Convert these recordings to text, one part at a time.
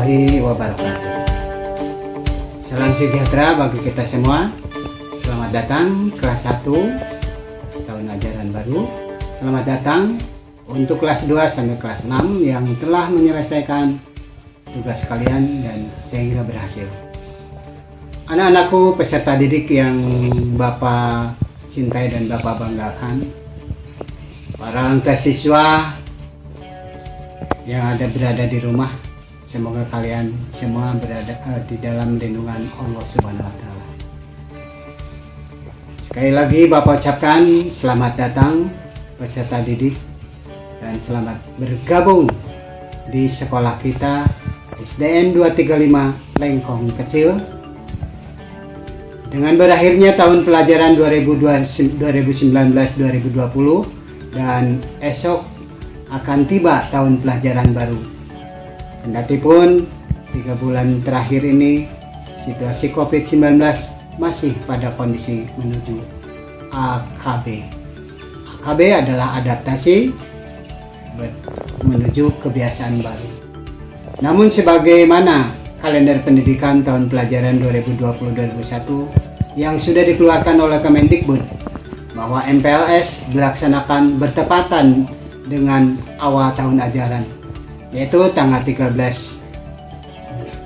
warahmatullahi wabarakatuh. Salam sejahtera bagi kita semua. Selamat datang kelas 1 tahun ajaran baru. Selamat datang untuk kelas 2 sampai kelas 6 yang telah menyelesaikan tugas kalian dan sehingga berhasil. Anak-anakku peserta didik yang Bapak cintai dan Bapak banggakan, para orang tua siswa yang berada di rumah, semoga kalian semua berada di dalam lindungan Allah Subhanahu wa Ta'ala. Sekali lagi Bapak ucapkan selamat datang peserta didik dan selamat bergabung di sekolah kita SDN 235 Lengkong Kecil. Dengan berakhirnya tahun pelajaran 2019-2020 dan esok akan tiba tahun pelajaran baru. Kendati pun 3 bulan terakhir ini situasi COVID-19 masih pada kondisi menuju AKB. AKB adalah adaptasi menuju kebiasaan baru. Namun sebagaimana kalender pendidikan tahun pelajaran 2020-2021 yang sudah dikeluarkan oleh Kemendikbud bahwa MPLS dilaksanakan bertepatan dengan awal tahun ajaran, yaitu tanggal 13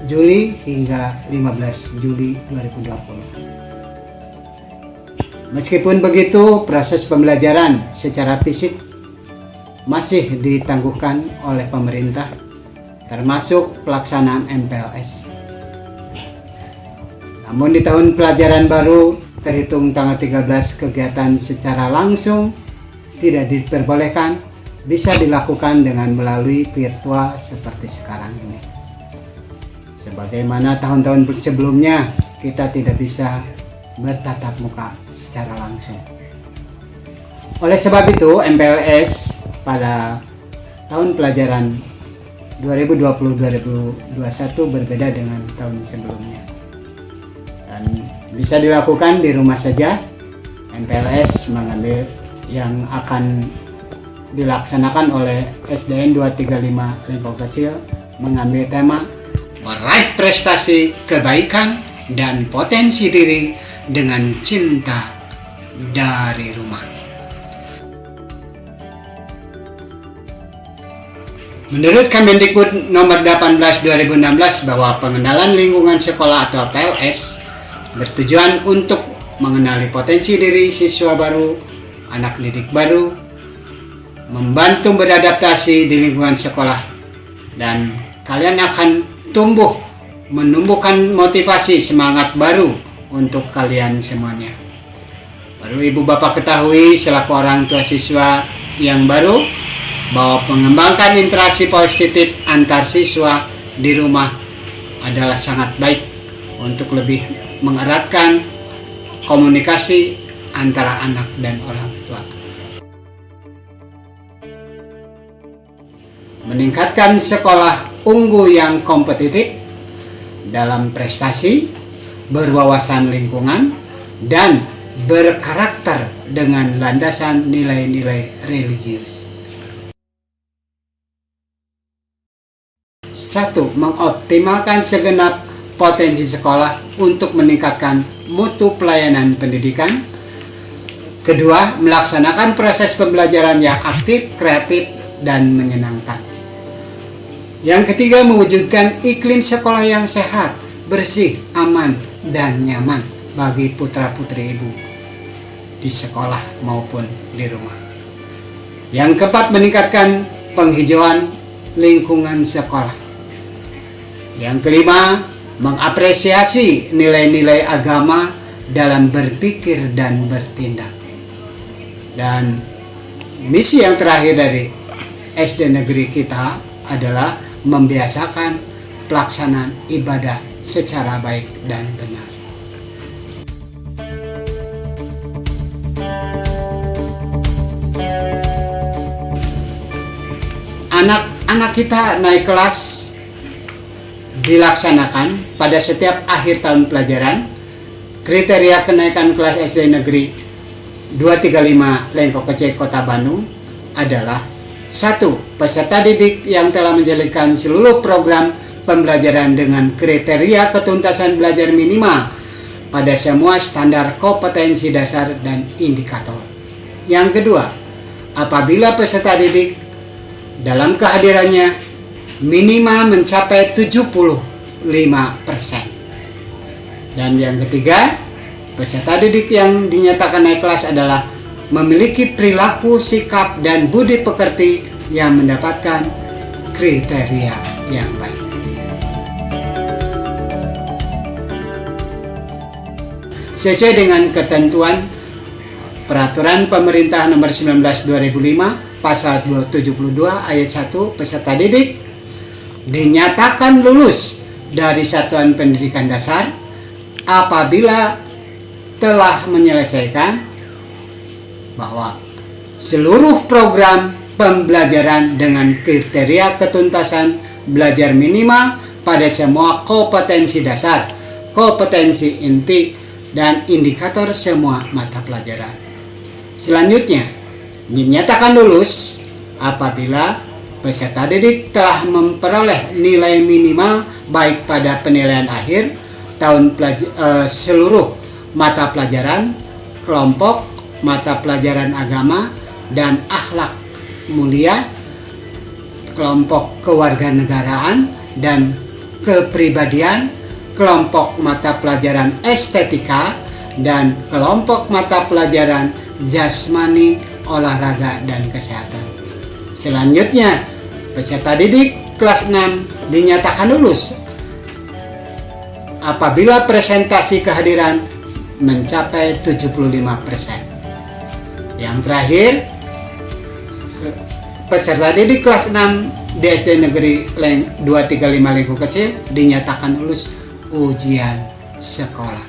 Juli hingga 15 Juli 2020. Meskipun begitu, proses pembelajaran secara fisik masih ditangguhkan oleh pemerintah, termasuk pelaksanaan MPLS. Namun di tahun pelajaran baru terhitung tanggal 13 kegiatan secara langsung tidak diperbolehkan, bisa dilakukan dengan melalui virtual seperti sekarang ini. Sebagaimana tahun-tahun sebelumnya kita tidak bisa bertatap muka secara langsung. Oleh sebab itu MPLS pada tahun pelajaran 2020-2021 berbeda dengan tahun sebelumnya dan bisa dilakukan di rumah saja. MPLS mengambil yang akan dilaksanakan oleh SDN 235 Lengkong Kecil mengambil tema meraih prestasi, kebaikan, dan potensi diri dengan cinta dari rumah. Menurut Kemendikbud nomor 18 2016 bahwa pengenalan lingkungan sekolah atau PLS bertujuan untuk mengenali potensi diri siswa baru, anak didik baru, membantu beradaptasi di lingkungan sekolah, dan kalian akan menumbuhkan motivasi semangat baru untuk kalian semuanya. Perlu ibu bapak ketahui selaku orang tua siswa yang baru bahwa mengembangkan interaksi positif antar siswa di rumah adalah sangat baik untuk lebih mengeratkan komunikasi antara anak dan orang tua. Meningkatkan sekolah unggul yang kompetitif dalam prestasi, berwawasan lingkungan, dan berkarakter dengan landasan nilai-nilai religius. 1. Mengoptimalkan segenap potensi sekolah untuk meningkatkan mutu pelayanan pendidikan. 2. Melaksanakan proses pembelajaran yang aktif, kreatif, dan menyenangkan. Yang 3, mewujudkan iklim sekolah yang sehat, bersih, aman, dan nyaman bagi putra-putri ibu di sekolah maupun di rumah. Yang 4, meningkatkan penghijauan lingkungan sekolah. Yang 5, mengapresiasi nilai-nilai agama dalam berpikir dan bertindak. Dan misi yang terakhir dari SD negeri kita adalah membiasakan pelaksanaan ibadah secara baik dan benar. Anak-anak kita naik kelas dilaksanakan pada setiap akhir tahun pelajaran. Kriteria kenaikan kelas SD negeri 235 Lengkong Kecil Kota Bandung adalah 1. Peserta didik yang telah menjalankan seluruh program pembelajaran dengan kriteria ketuntasan belajar minimal pada semua standar kompetensi dasar dan indikator. Yang kedua, apabila peserta didik dalam kehadirannya minimal mencapai 75%. Dan yang ketiga, peserta didik yang dinyatakan naik kelas adalah memiliki perilaku, sikap, dan budi pekerti yang mendapatkan kriteria yang baik. Sesuai dengan ketentuan Peraturan Pemerintah Nomor 19 2005 Pasal 272 Ayat 1, peserta didik dinyatakan lulus dari satuan pendidikan dasar apabila telah menyelesaikan bahwa seluruh program pembelajaran dengan kriteria ketuntasan belajar minimal pada semua kompetensi dasar, kompetensi inti, dan indikator semua mata pelajaran. Selanjutnya, dinyatakan lulus apabila peserta didik telah memperoleh nilai minimal baik pada penilaian akhir seluruh mata pelajaran, kelompok mata pelajaran agama dan akhlak mulia, kelompok kewarganegaraan dan kepribadian, kelompok mata pelajaran estetika, dan kelompok mata pelajaran jasmani, olahraga, dan kesehatan. Selanjutnya, peserta didik kelas 6 dinyatakan lulus apabila presentasi kehadiran mencapai 75%. Yang terakhir, peserta didik kelas 6 di SD Negeri 235 Lengkong Kecil dinyatakan lulus ujian sekolah,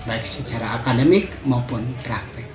baik secara akademik maupun praktek.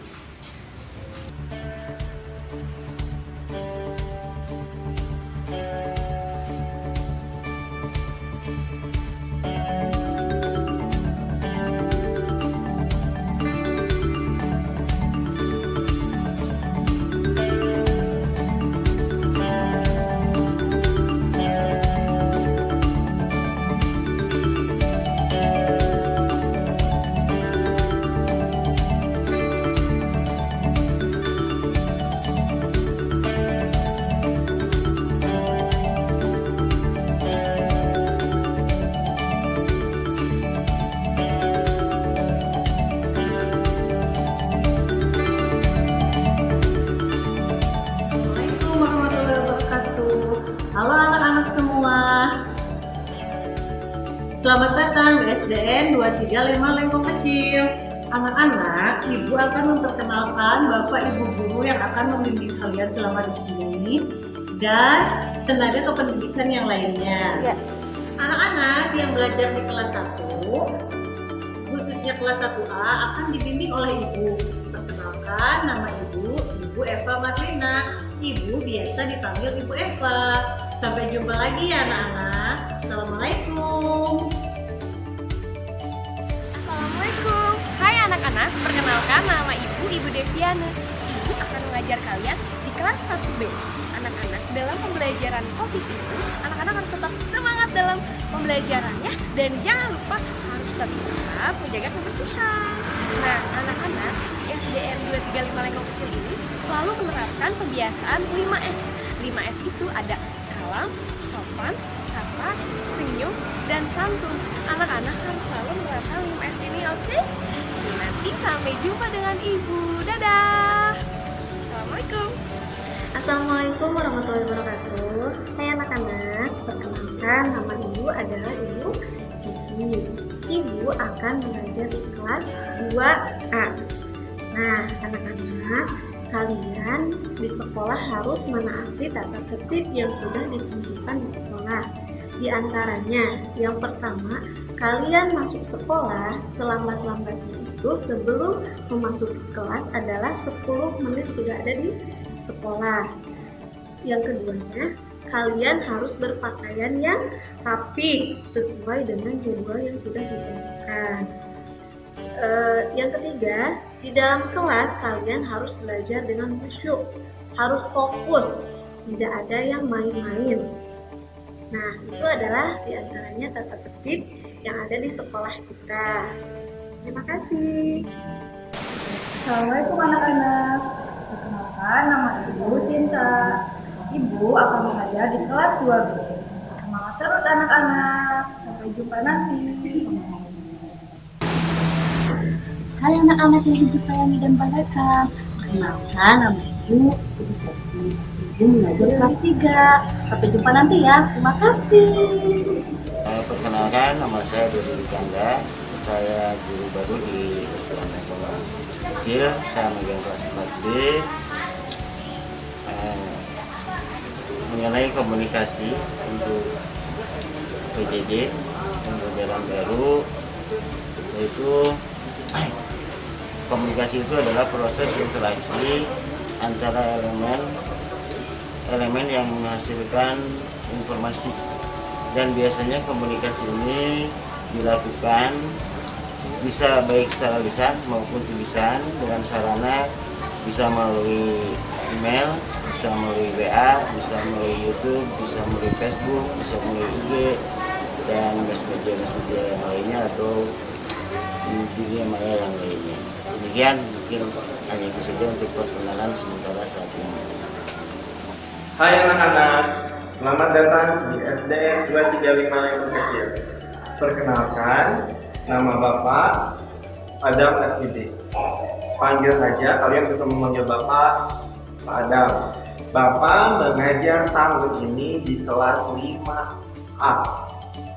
Halo anak-anak semua. Selamat datang di SDN 235 Lengkong Kecil. Anak-anak, Ibu akan memperkenalkan Bapak Ibu guru yang akan membimbing kalian selama di sini dan tenaga kependidikan yang lainnya. Ya. Anak-anak yang belajar di kelas 1, khususnya kelas 1A, akan dibimbing oleh Ibu. Perkenalkan, nama Ibu Eva Marlina. Ibu biasa dipanggil Ibu Eva. Sampai jumpa lagi ya anak-anak. Assalamualaikum. Assalamualaikum. Hai anak-anak, perkenalkan nama Ibu Deviana. Ibu akan mengajar kalian di kelas 1B. Anak-anak, dalam pembelajaran COVID ini, anak-anak harus tetap semangat dalam pembelajarannya dan jangan lupa harus tetap menjaga kebersihan. Nah, anak-anak, SDN 235 Lengkong Kecil ini selalu menerapkan kebiasaan 5S. 5S itu ada salam, sopan, sapa, senyum, dan santun. Anak-anak harus selalu menerapkan 5S ini, oke? Nanti sampai jumpa dengan Ibu. Dadah! Assalamualaikum. Assalamualaikum warahmatullahi wabarakatuh. Hai anak-anak, perkenalkan nama Ibu adalah Ibu Kiki. Ibu akan mengajar di kelas 2A. Nah, anak-anak, kalian di sekolah harus menaati tata tertib yang sudah ditentukan di sekolah. Di antaranya, yang pertama, kalian masuk sekolah selambat-lambatnya itu sebelum memasuki kelas adalah 10 menit sudah ada di sekolah. Yang keduanya, kalian harus berpakaian yang rapi sesuai dengan jadwal yang sudah ditentukan. Yang ketiga, di dalam kelas kalian harus belajar dengan khusyuk, harus fokus, tidak ada yang main-main. Nah, itu adalah diantaranya tata tertib yang ada di sekolah kita. Terima kasih. Assalamualaikum anak-anak. Perkenalkan, nama Ibu Cinta. Ibu akan mengajar di kelas 2B. Semangat terus anak-anak. Sampai jumpa nanti. Hai anak-anak yang Ibu sayangi dan banggakan. Perkenalkan, nama Ibu Septi. Ibu mengajar kelas 3. Sampai jumpa nanti ya. Terima kasih. Perkenalkan, nama saya Dodi Kanda. Saya guru baru di sekolah kecil. Saya megang kelas 4B. Mengenai komunikasi untuk PJJ pembelajaran baru, yaitu komunikasi itu adalah proses interaksi antara elemen yang menghasilkan informasi, dan biasanya komunikasi ini dilakukan bisa baik secara lisan maupun tulisan dengan sarana bisa melalui email, bisa melalui WA, bisa melalui YouTube, bisa melalui Facebook, bisa melalui IG dan media yang lainnya atau dunia maya yang lainnya. Demikian mungkin hanya itu saja untuk perkenalan sementara saat ini. Hai anak-anak, selamat datang di SD 235 Lembang Kecil. Perkenalkan, nama Bapak Adam Asidi. Panggil saja, kalian bisa memanggil Bapak Pak Adam. Bapak mengajar tahun ini di kelas 5A.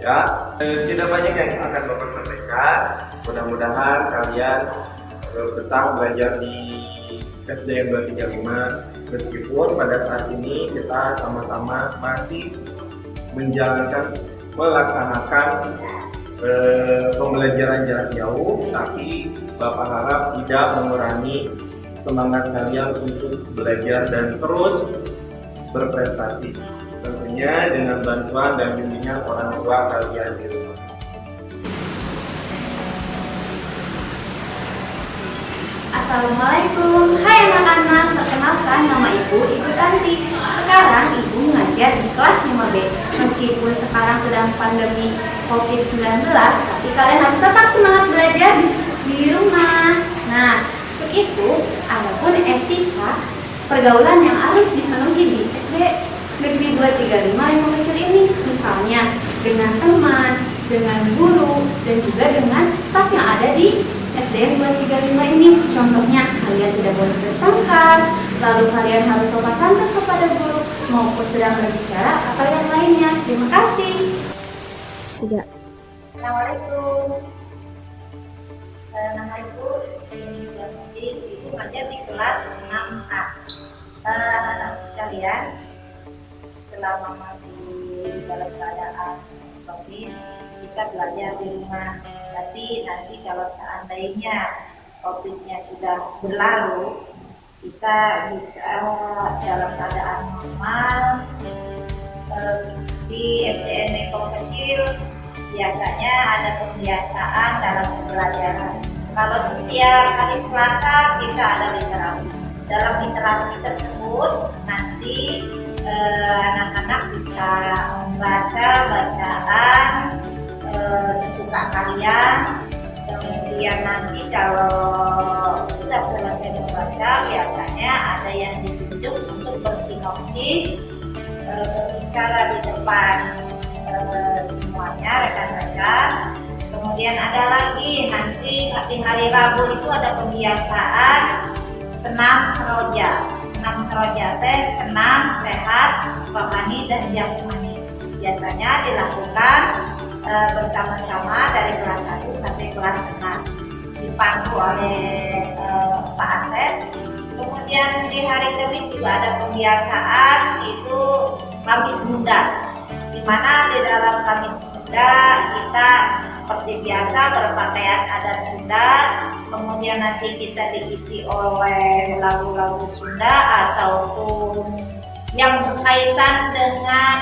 Ya, tidak banyak yang akan Bapak sampaikan. Mudah-mudahan kalian betah belajar di SD 235, meskipun pada saat ini kita sama-sama masih melaksanakan pembelajaran jarak jauh, tapi Bapak harap tidak mengurangi semangat kalian untuk belajar dan terus berprestasi, tentunya dengan bantuan dan bimbingan orang tua kalian di rumah. Assalamualaikum, hai anak-anak, perkenalkan nama Ibu Tanti. Sekarang Ibu mengajar di kelas 5B. Meskipun sekarang sedang pandemi COVID-19, tapi kalian harus tetap semangat belajar di rumah. Nah, untuk itu, ada pun etika pergaulan yang harus dipenuhi di SD Negeri 235 Lembang Kecil ini. Misalnya, dengan teman, dengan guru, dan juga dengan staf yang ada di SDN 235 ini. Contohnya, kalian tidak boleh bertengkar, lalu kalian harus sopan santun kepada guru maupun sedang berbicara atau yang lainnya. Terima kasih. Tidak. Assalamualaikum. Nama Ibu Masih, Ibu ngajar di kelas 6A. Anak-anak sekalian, selama masih dalam keadaan COVID, kita belajar di rumah. Tapi nanti kalau seandainya COVID-nya sudah berlalu, kita bisa dalam keadaan normal. Di SDN Lembang Kecil biasanya ada pembiasaan dalam pembelajaran. Kalau setiap hari Selasa kita ada literasi. Dalam literasi tersebut nanti anak-anak bisa membaca bacaan sesuka kalian. Kemudian nanti kalau sudah selesai membaca, biasanya ada yang ditunjuk untuk bersinopsis, berbicara di depan semuanya rekan-rekan. Kemudian ada lagi nanti di hari Rabu itu ada pembiasaan senam seroja. Senam seroja teh senam, sehat, rohani dan jasmani. Biasanya dilakukan bersama-sama dari kelas 1 sampai kelas 6, dipandu oleh Pak Asep. Kemudian di hari Kamis juga ada pembiasaan itu Kamis Muda, di mana di dalam Kamis Muda kita seperti biasa berpakaian adat Sunda. Kemudian nanti kita diisi oleh lagu-lagu Sunda ataupun yang berkaitan dengan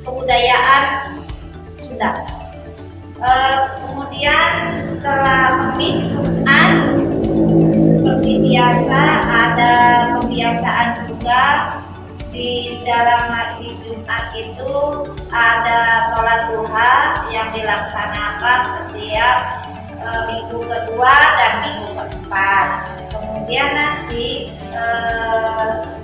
kebudayaan Sunda. Kemudian setelah Kamis Jumat seperti biasa ada pembiasaan juga di dalam hari Jumat itu ada sholat duha yang dilaksanakan setiap minggu kedua dan minggu keempat. Kemudian nanti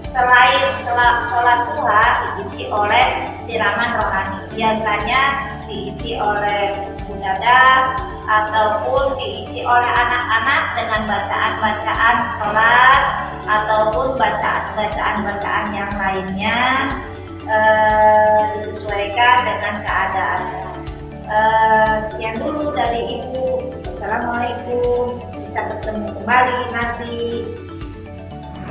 selain sholat duha diisi oleh siraman rohani. Biasanya diisi oleh budaya ataupun diisi oleh anak-anak dengan bacaan-bacaan sholat ataupun bacaan-bacaan yang lainnya, disesuaikan dengan keadaannya. Sekian dulu dari Ibu. Assalamualaikum. Bisa bertemu kembali nanti.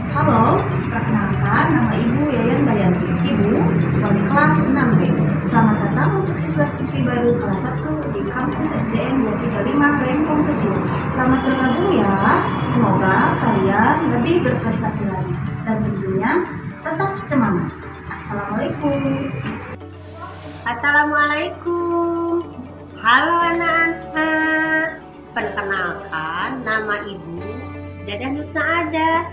Halo, perkenalkan nama Ibu Yayan Bayanti, Ibu wali kelas 6B. Selamat datang untuk siswa-siswi baru kelas 1 di kampus SDN 235 Lengkong Kecil. Selamat bergabung ya, semoga kalian lebih berprestasi lagi dan tentunya tetap semangat. Assalamualaikum. Assalamualaikum. Halo anak-anak. Perkenalkan, nama Ibu Dadan Nursaada.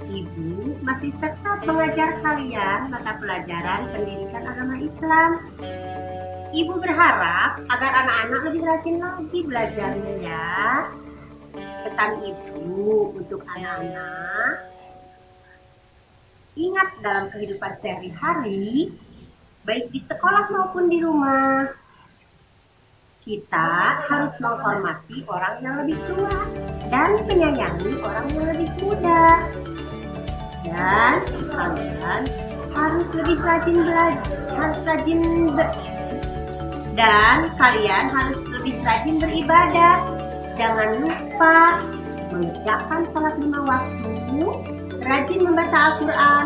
Ibu masih tetap mengajar kalian mata pelajaran pendidikan agama Islam. Ibu berharap agar anak-anak lebih rajin lagi belajarnya ya. Pesan Ibu untuk anak-anak, ingat dalam kehidupan sehari-hari, baik di sekolah maupun di rumah, kita harus menghormati orang yang lebih tua dan menyayangi orang yang lebih muda. Dan kalian harus lebih rajin beribadah. Jangan lupa mengerjakan sholat 5 waktu, rajin membaca Al-Quran,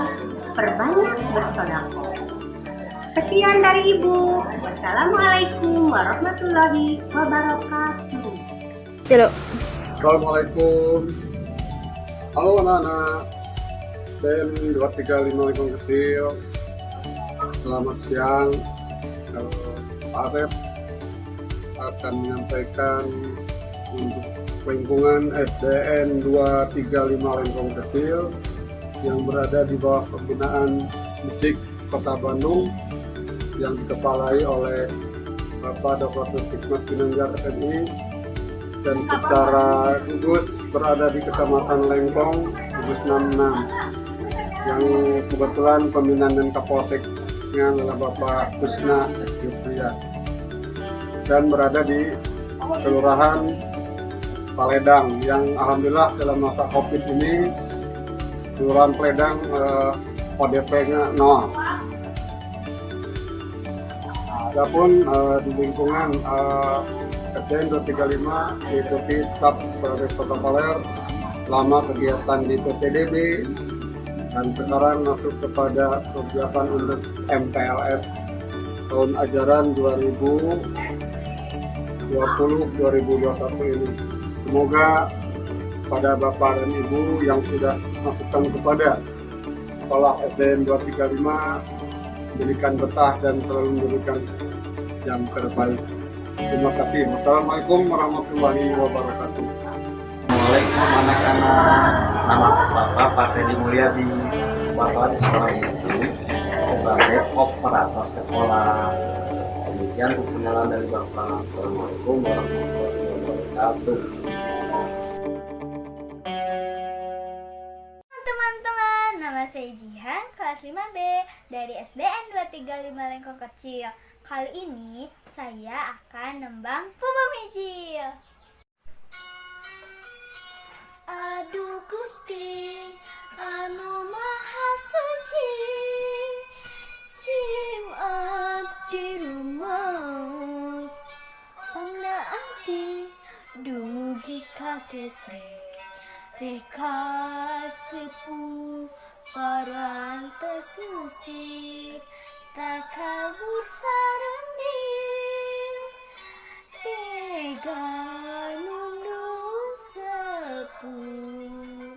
perbanyak bersedekah. Sekian dari Ibu. Wassalamualaikum warahmatullahi wabarakatuh. Assalamualaikum. Halo anak-anak. Dan 235 Lengkong Kecil. Selamat siang. Pak Asep akan menyampaikan untuk lingkungan SDN 235 Lengkong Kecil yang berada di bawah pembinaan Distrik Kota Bandung yang dikepalai oleh Bapak Dr. Hikmat Ginanjar SMI dan secara gugus berada di Kecamatan Lengkong, gugus 66, yang kebetulan pembinaan dan kapolseknya adalah Bapak Kusna Yufriya, dan berada di Kelurahan Paledang yang alhamdulillah dalam masa COVID ini Kelurahan Paledang ODP-nya 0. Adapun di lingkungan SDN 235 diikuti tetap sebagai protokoler selama kegiatan di PPDB dan sekarang masuk kepada persiapan untuk MPLS tahun ajaran 2020-2021 ini. Semoga pada Bapak dan Ibu yang sudah masukkan kepada sekolah SDN 235 memberikan betah dan selalu memberikan yang terbaik. Terima kasih. Wassalamualaikum warahmatullahi wabarakatuh. Assalamualaikum anak-anak. Nama Bapak Teddy Mulyadi, Bapak di sekolah ini sebagai operator sekolah. Demikian perkenalan dari Bapak. Assalamualaikum warahmatullahi wabarakatuh. Teman-teman, nama saya Jihan, kelas 5B dari SDN 235 Lengkong Kecil. Kali ini saya akan nembang Pupu Mijil. Aduh Gusti anu maha suci, sim abdi rumaos pangna abdi dumugi ka gesrek reka sepuh parantos ngusir tak kabur sarendir tega nunduk sepuh.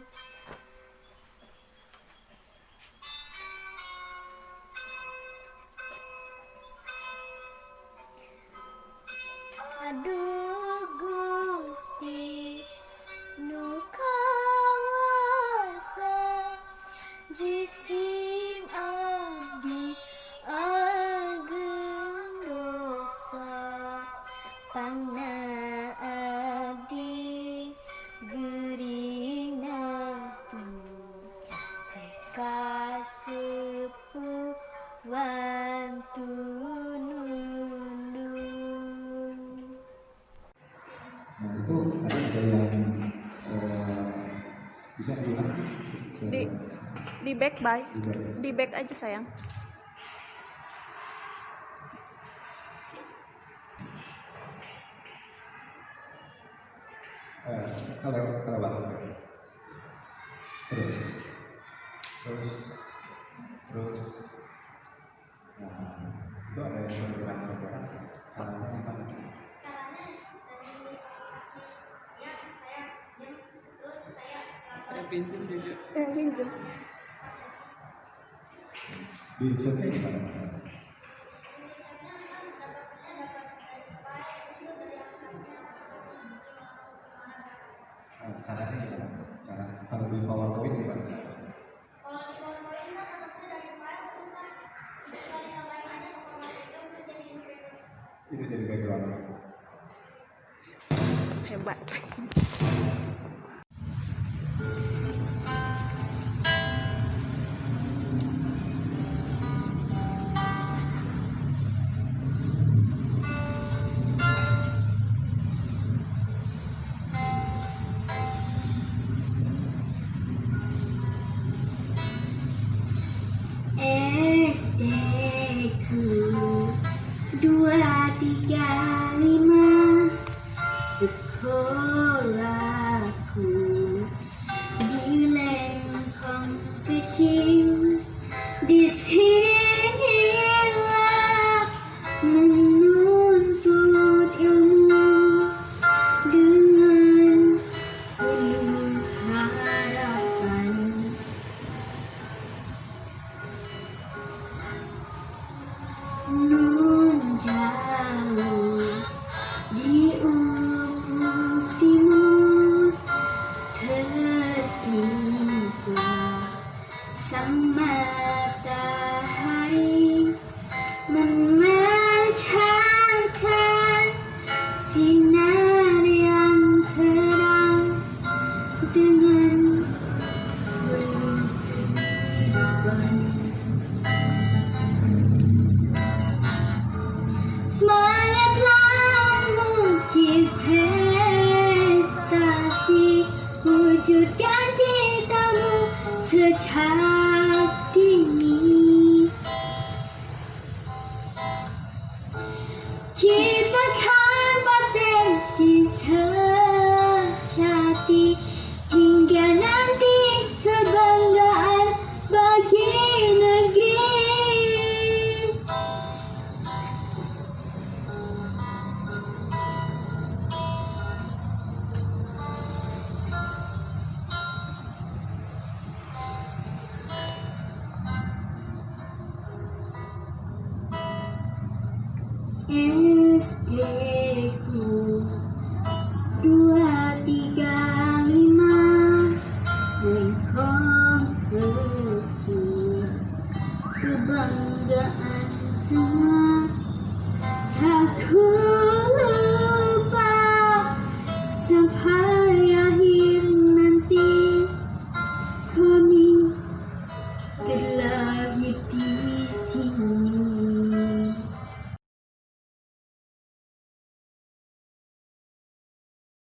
Aduh Gusti nu kawarsa jisim Bisa diulang? Di back by. Di back aja sayang. Kalau bang. Terus. Nah, itu ada yang bergerak. Caranya gimana? Pinjam. Di setnya gimana? Caranya gimana? Kalau di PowerPoint gimana cara? Itu jadi background. Hebat. SD ku 235 sekolahku di lengkong kecil. Di sinilah menuntut ilmu dengan penuh harapan. Nun jauh di ufuk timur tertumpah sang matahari memancarkan sinar yang terang dengan penuh kehidupan. Semangatlah mengukir prestasi, wujudkan citamu sejak dini. Ciptakan potensi sejati hingga nanti kebanggaan bagi negeri. SD ku 235 lengkong kecil, kebanggaan semua takut